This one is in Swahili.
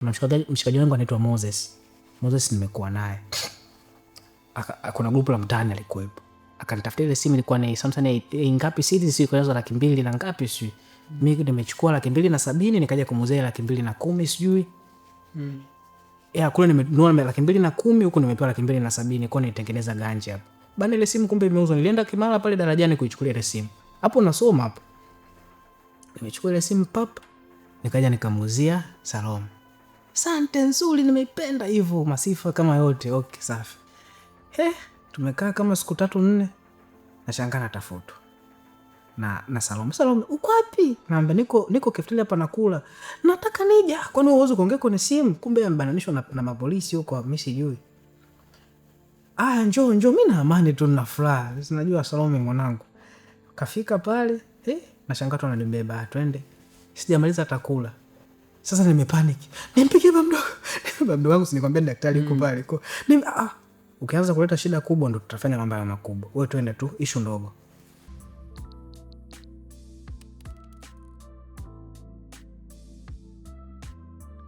mshikaji wangu anaitwa Moses. Moses nimekuwa naye. Kuna grupu la mtaani alikuwepo. Akanitafutia ile simu, ilikuwa ni Samsung ngapi series, sio kwa 200,000 na ngapi sio. Mimi nimechukua 270,000 nikaja kumuuzia 210,000 sijui. Kule nimenunua 210,000 huko nimepewa 270,000 kwa nitengeneza ganja hapo. Bana ile simu kumbe imeuzwa. Nilienda Kimara pale darajani kuichukulia ile simu. Hapo nasoma hapo. Nimechukua ile simu pap, nikaja nikamuuzia Salome. Asante, nzuri, nimeipenda hivyo, masifa kama yote. Okay, safi. Tumekaa kama siku 3-4. Nashangaa natafutwa na Salome. Salome, uko wapi? Naambia niko kafetini hapa nakula. Nataka nije. Kwani uwezo kuongea kwenye simu? Kumbe amebananishwa na mapolisi huko, mimi sijui. Njoo mimi na amani tu na furaha. Sinajua Salome mwanangu. Kafika pale, nashangaa tu ananibeba, twende. Sijamaliza atakula. Sasa nimepanic. Nimpigie baba mdogo. Baba mdogo wangu sinikwambia daktari yuko pale. Ukianza kuleta shida kubwa ndo tutafanya mambo makubwa. Wewe twende tu, issue ndogo.